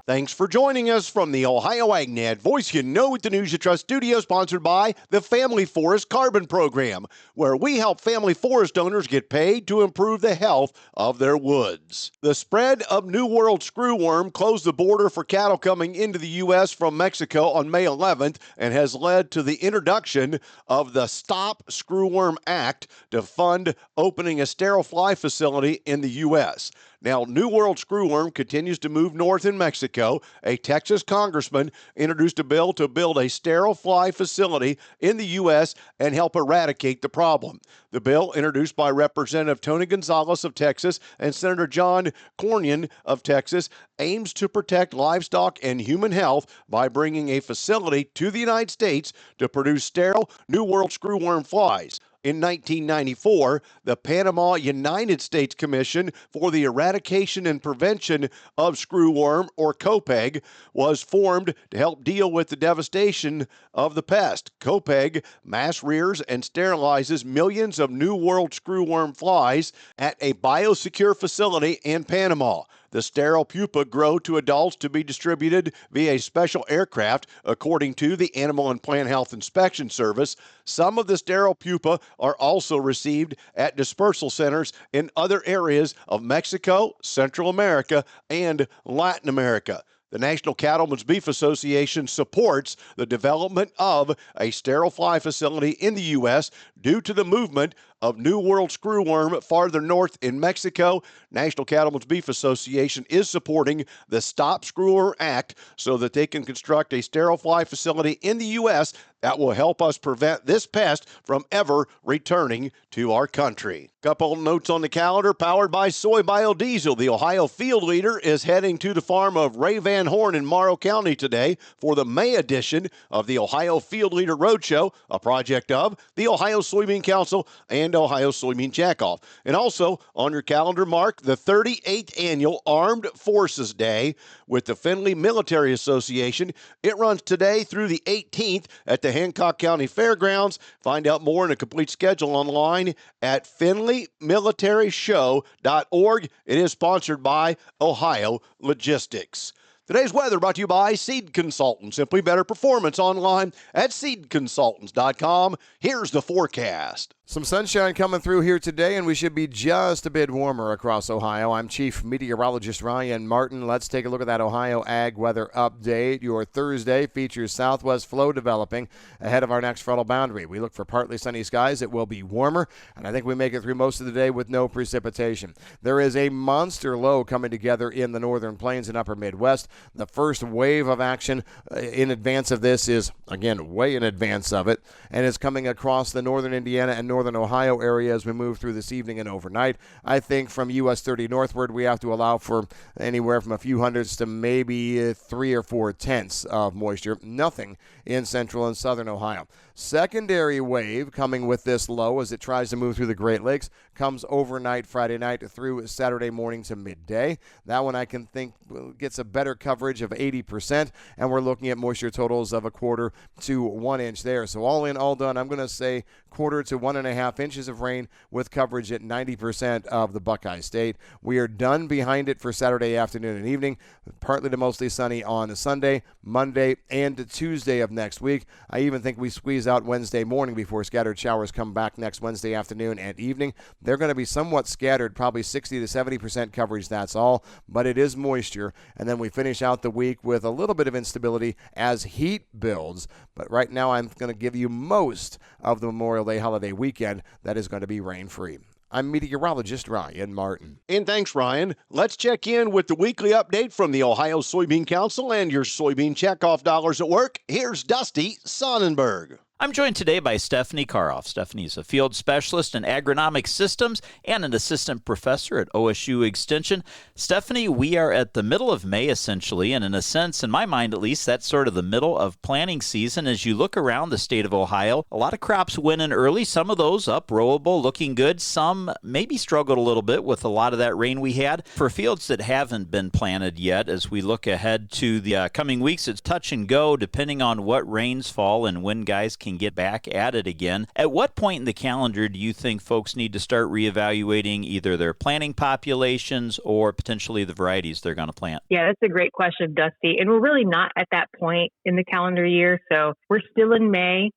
Thanks for joining us from the Ohio AgNet Voice You Know with the News You Trust studio, sponsored by the Family Forest Carbon Program, where we help family forest owners get paid to improve the health of their woods. The spread of New World screwworm closed the border for cattle coming into the U.S. from Mexico on May 11th and has led to the introduction of the Stop Screwworm Act to fund opening a sterile fly facility in the U.S. Now, New World screwworm continues to move north in Mexico. A Texas congressman introduced a bill to build a sterile fly facility in the U.S. and help eradicate the problem. The bill, introduced by Representative Tony Gonzalez of Texas and Senator John Cornyn of Texas, aims to protect livestock and human health by bringing a facility to the United States to produce sterile New World screwworm flies. In 1994, the Panama United States Commission for the Eradication and Prevention of Screwworm, or COPEG, was formed to help deal with the devastation of the pest. COPEG mass rears and sterilizes millions of New World screwworm flies at a biosecure facility in Panama. The sterile pupa grow to adults to be distributed via a special aircraft, according to the Animal and Plant Health Inspection Service. Some of the sterile pupa are also received at dispersal centers in other areas of Mexico, Central America, and Latin America. The National Cattlemen's Beef Association supports the development of a sterile fly facility in the U.S. due to the movement of New World screwworm farther north in Mexico. National Cattlemen's Beef Association is supporting the Stop Screwworm Act so that they can construct a sterile fly facility in the U.S. that will help us prevent this pest from ever returning to our country. Couple notes on the calendar, powered by soy biodiesel. The Ohio Field Leader is heading to the farm of Ray Van Horn in Morrow County today for the May edition of the Ohio Field Leader Roadshow, a project of the Ohio Soybean Council and Ohio Soybean Checkoff. And also on your calendar, mark the 38th Annual Armed Forces Day with the Findlay Military Association. It runs today through the 18th at the Hancock County Fairgrounds. Find out more and a complete schedule online at FindlayMilitaryShow.org. It is sponsored by Ohio Logistics. Today's weather brought to you by Seed Consultants. Simply better performance online at seedconsultants.com. Here's the forecast. Some sunshine coming through here today, and we should be just a bit warmer across Ohio. I'm Chief Meteorologist Ryan Martin. Let's take a look at that Ohio Ag Weather Update. Your Thursday features southwest flow developing ahead of our next frontal boundary. We look for partly sunny skies. It will be warmer, and I think we make it through most of the day with no precipitation. There is a monster low coming together in the northern plains and upper Midwest. The first wave of action in advance of this is, again, way in advance of it, and it's coming across the northern Indiana and northern Ohio area as we move through this evening and overnight. I think from US 30 northward, we have to allow for anywhere from a few hundredths to maybe 3 or 4 tenths of moisture. Nothing in central and southern Ohio. Secondary wave coming with this low as it tries to move through the Great Lakes comes overnight Friday night through Saturday morning to midday. That one I can think gets a better coverage of 80%, and we're looking at moisture totals of 1/4 to 1 inch there. So all in, all done, I'm going to say 1/4 to 1.5 inches of rain with coverage at 90% of the Buckeye State. We are done behind it for Saturday afternoon and evening, partly to mostly sunny on Sunday, Monday, and Tuesday of next week. I even think we squeeze out Wednesday morning before scattered showers come back next Wednesday afternoon and evening. They're going to be somewhat scattered, probably 60 to 70% coverage, that's all, but it is moisture. And then we finish out the week with a little bit of instability as heat builds. But right now I'm going to give you most of the Memorial Day holiday weekend that is going to be rain-free. I'm meteorologist Ryan Martin. And thanks, Ryan. Let's check in with the weekly update from the Ohio Soybean Council and your soybean checkoff dollars at work. Here's Dusty Sonnenberg. I'm joined today by Stephanie Karoff. Stephanie is a field specialist in agronomic systems and an assistant professor at OSU Extension. Stephanie, we are at the middle of May, essentially, and in a sense, in my mind at least, that's sort of the middle of planting season. As you look around the state of Ohio, a lot of crops went in early, some of those up-rowable, looking good. Some maybe struggled a little bit with a lot of that rain we had. For fields that haven't been planted yet, as we look ahead to the coming weeks, it's touch and go, depending on what rains fall and when guys can get back at it again. At what point in the calendar do you think folks need to start reevaluating either their planting populations or potentially the varieties they're going to plant? Yeah, that's a great question, Dusty. And we're really not at that point in the calendar year. So we're still in May.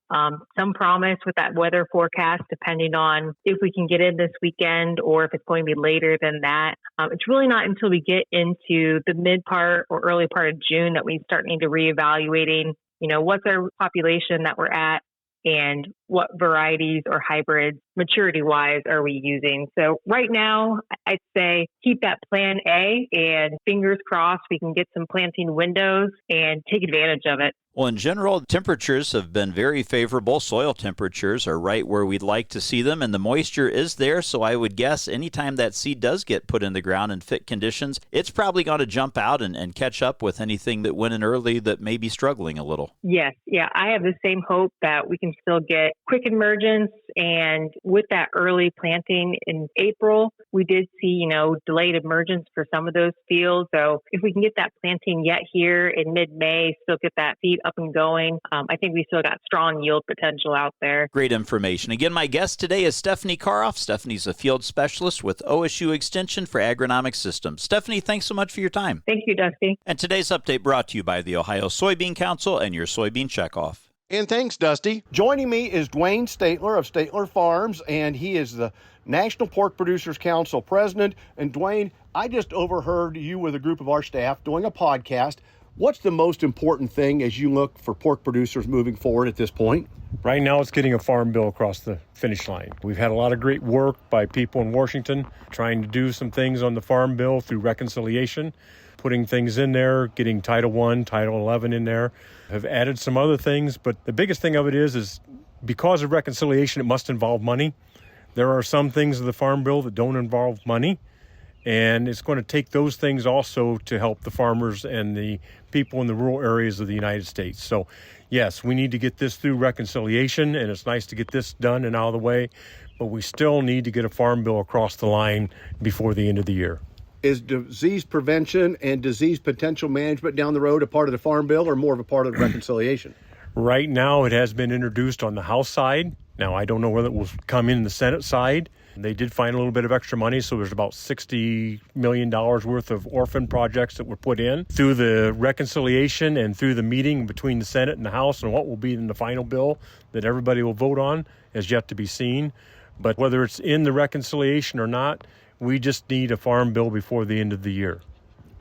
Some promise with that weather forecast, depending on if we can get in this weekend or if it's going to be later than that. It's really not until we get into the mid part or early part of June that we start needing to reevaluating, what's our population that we're at and what varieties or hybrids maturity-wise are we using. So right now, I'd say keep that plan A and fingers crossed we can get some planting windows and take advantage of it. Well, in general, temperatures have been very favorable. Soil temperatures are right where we'd like to see them, and the moisture is there. So I would guess anytime that seed does get put in the ground in fit conditions, it's probably going to jump out and catch up with anything that went in early that may be struggling a little. Yes. Yeah. I have the same hope that we can still get quick emergence. And with that early planting in April, we did see, delayed emergence for some of those fields. So if we can get that planting yet here in mid-May, still get that seed up and going, I think we still got strong yield potential out there. Great information. Again, my guest today is Stephanie Karoff. Stephanie's a field specialist with OSU Extension for Agronomic Systems. Stephanie, thanks so much for your time. Thank you, Dusty. And today's update brought to you by the Ohio Soybean Council and your soybean checkoff. And thanks, Dusty. Joining me is Dwayne Statler of Statler Farms, and he is the National Pork Producers Council president. And Dwayne, I just overheard you with a group of our staff doing a podcast. What's the most important thing as you look for pork producers moving forward at this point? Right now, it's getting a farm bill across the finish line. We've had a lot of great work by people in Washington trying to do some things on the farm bill through reconciliation, putting things in there, getting Title I, Title 11 in there. Have added some other things, but the biggest thing of it is because of reconciliation, it must involve money. There are some things of the farm bill that don't involve money, and it's going to take those things also to help the farmers and the people in the rural areas of the United States. So, yes, we need to get this through reconciliation, and it's nice to get this done and out of the way, but we still need to get a farm bill across the line before the end of the year. Is disease prevention and disease potential management down the road a part of the farm bill or more of a part of the reconciliation? Right now, it has been introduced on the House side. Now, I don't know whether it will come in the Senate side. They did find a little bit of extra money, so there's about $60 million worth of orphan projects that were put in through the reconciliation and through the meeting between the Senate and the House, and what will be in the final bill that everybody will vote on is yet to be seen. But whether it's in the reconciliation or not, we just need a farm bill before the end of the year.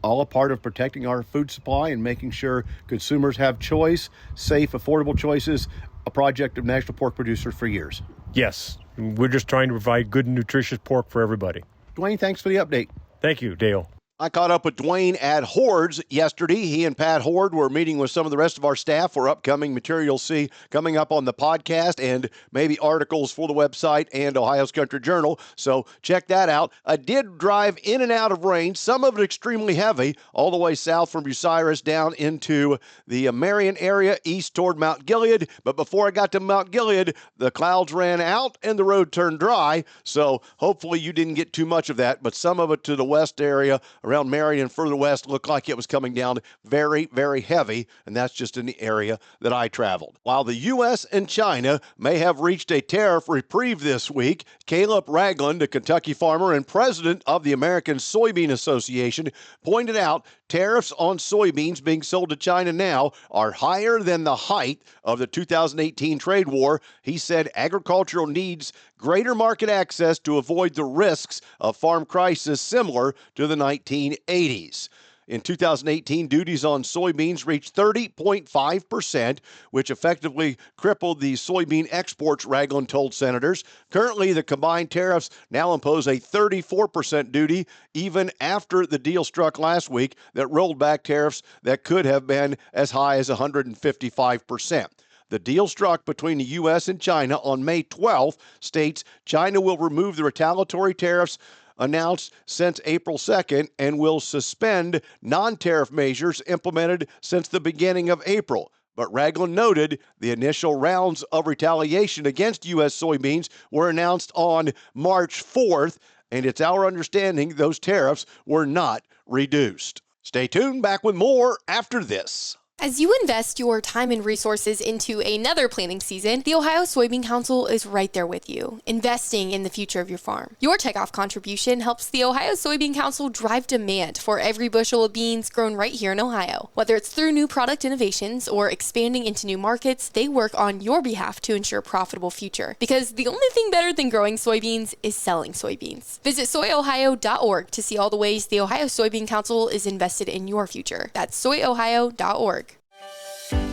All a part of protecting our food supply and making sure consumers have choice, safe, affordable choices, a project of National Pork Producers for years. Yes, we're just trying to provide good and nutritious pork for everybody. Dwayne, thanks for the update. Thank you, Dale. I caught up with Dwayne at Hordes yesterday. He and Pat Horde were meeting with some of the rest of our staff for upcoming material you'll see coming up on the podcast and maybe articles for the website and Ohio's Country Journal. So check that out. I did drive in and out of rain, some of it extremely heavy, all the way south from Bucyrus down into the Marion area, east toward Mount Gilead. But before I got to Mount Gilead, the clouds ran out and the road turned dry. So hopefully you didn't get too much of that, but some of it to the west area around Marion and further west looked like it was coming down very, very heavy, and that's just in the area that I traveled. While the U.S. and China may have reached a tariff reprieve this week, Caleb Ragland, a Kentucky farmer and president of the American Soybean Association, pointed out tariffs on soybeans being sold to China now are higher than the height of the 2018 trade war. He said agricultural needs greater market access to avoid the risks of farm crisis similar to the 1980s. In 2018, duties on soybeans reached 30.5%, which effectively crippled the soybean exports, Ragland told senators. Currently, the combined tariffs now impose a 34% duty, even after the deal struck last week that rolled back tariffs that could have been as high as 155%. The deal struck between the U.S. and China on May 12th states China will remove the retaliatory tariffs announced since April 2nd and will suspend non-tariff measures implemented since the beginning of April. But Ragland noted the initial rounds of retaliation against U.S. soybeans were announced on March 4th, and it's our understanding those tariffs were not reduced. Stay tuned, back with more after this. As you invest your time and resources into another planting season, the Ohio Soybean Council is right there with you, investing in the future of your farm. Your takeoff contribution helps the Ohio Soybean Council drive demand for every bushel of beans grown right here in Ohio. Whether it's through new product innovations or expanding into new markets, they work on your behalf to ensure a profitable future. Because the only thing better than growing soybeans is selling soybeans. Visit soyohio.org to see all the ways the Ohio Soybean Council is invested in your future. That's soyohio.org.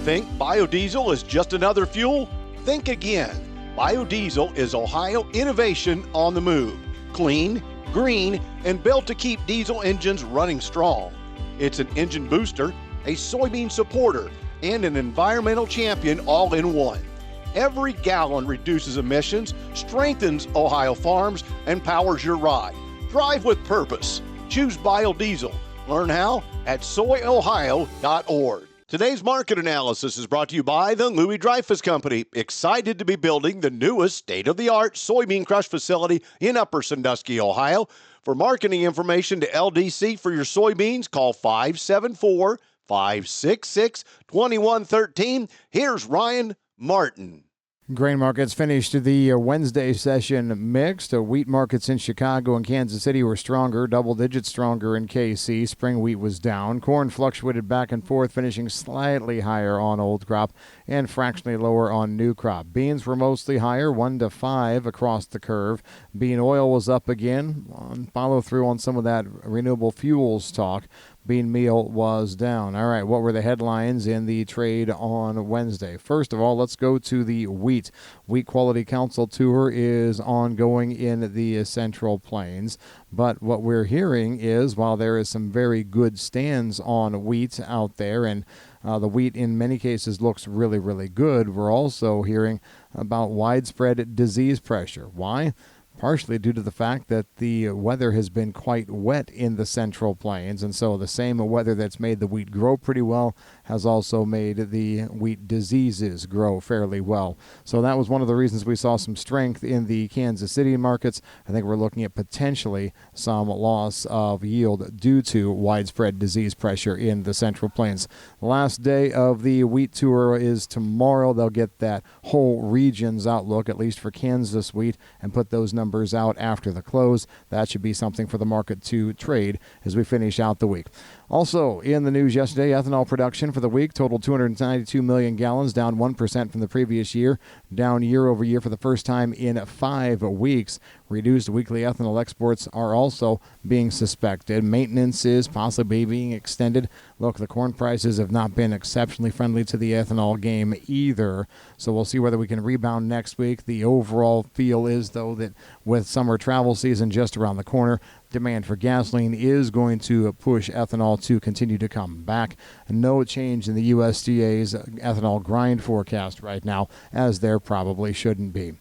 Think biodiesel is just another fuel? Think again. Biodiesel is Ohio innovation on the move. Clean, green, and built to keep diesel engines running strong. It's an engine booster, a soybean supporter, and an environmental champion all in one. Every gallon reduces emissions, strengthens Ohio farms, and powers your ride. Drive with purpose. Choose biodiesel. Learn how at soyohio.org. Today's market analysis is brought to you by the Louis Dreyfus Company, excited to be building the newest state-of-the-art soybean crush facility in Upper Sandusky, Ohio. For marketing information to LDC for your soybeans, call 574-566-2113. Here's Ryan Martin. Grain markets finished the Wednesday session mixed. Wheat markets in Chicago and Kansas City were stronger, double digits stronger in KC. Spring wheat was down. Corn fluctuated back and forth, finishing slightly higher on old crop and fractionally lower on new crop. Beans were mostly higher, 1 to 5 across the curve. Bean oil was up again. Follow through on some of that renewable fuels talk. Bean meal was down. All right, what were the headlines in the trade on Wednesday? First of all, let's go to the wheat. Wheat Quality Council tour is ongoing in the Central Plains. But what we're hearing is, while there is some very good stands on wheat out there, and the wheat in many cases looks really, really good, we're also hearing about widespread disease pressure. Why? Partially due to the fact that the weather has been quite wet in the Central Plains, and so the same weather that's made the wheat grow pretty well has also made the wheat diseases grow fairly well. So that was one of the reasons we saw some strength in the Kansas City markets. I think we're looking at potentially some loss of yield due to widespread disease pressure in the Central Plains. Last day of the wheat tour is tomorrow. They'll get that whole region's outlook, at least for Kansas wheat, and put those numbers out after the close. That should be something for the market to trade as we finish out the week. Also in the news yesterday, ethanol production for the week totaled 292 million gallons, down 1% from the previous year, down year over year for the first time in 5 weeks. Reduced weekly ethanol exports are also being suspected. Maintenance is possibly being extended. Look, the corn prices have not been exceptionally friendly to the ethanol game either, so we'll see whether we can rebound next week. The overall feel is, though, that with summer travel season just around the corner, demand for gasoline is going to push ethanol to continue to come back. No change in the USDA's ethanol grind forecast right now, as there probably shouldn't be.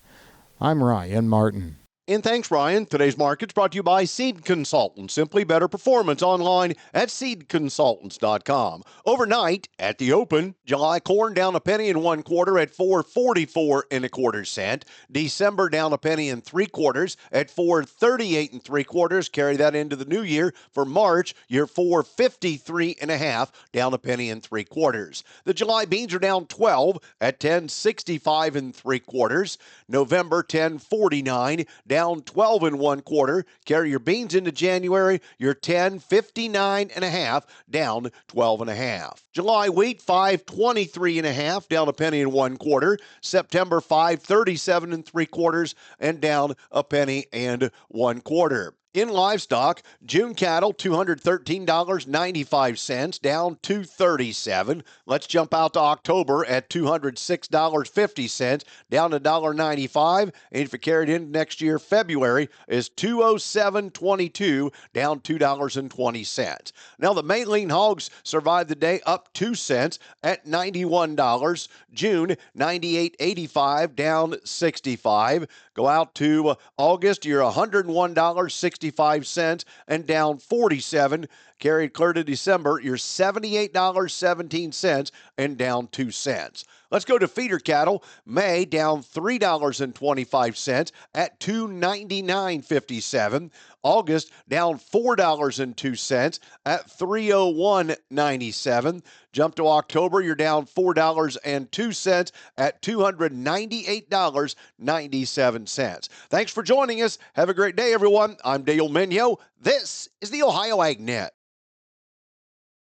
I'm Ryan Martin. And thanks, Ryan. Today's market's brought to you by Seed Consultants. Simply better performance online at seedconsultants.com. Overnight at the open, July corn down a penny and 1/4 at $4.44 1/4 cents. December down a penny and 3/4 at $4.38 3/4. Carry that into the new year. For March, you're $4.53 1/2, down a penny and 3/4. The July beans are down 12 at $10.65 3/4. November 10.49, down 12 1/4. Carry your beans into January, you're $10.59 1/2, down 12 1/2. July wheat 5.23 1/2, down a penny and 1/4. September 5.37 3/4, and down a penny and 1/4. In livestock, June cattle, $213.95, down $2.37. Let's jump out to October at $206.50, down $1.95. And if it carried into next year, February is $207.22, down $2.20. Now, the main lean hogs survived the day up 2 cents at $91. June, $98.85, down 65. Go out to August, you're $101.65 and down 47. Carried clear to December, you're $78.17 and down 2 cents. Let's go to feeder cattle. May down $3.25 at $299.57. August down $4.02 at $301.97. Jump to October, you're down $4.02 at $298.97. Thanks for joining us. Have a great day, everyone. I'm Dale Minyo. This is the Ohio AgNet.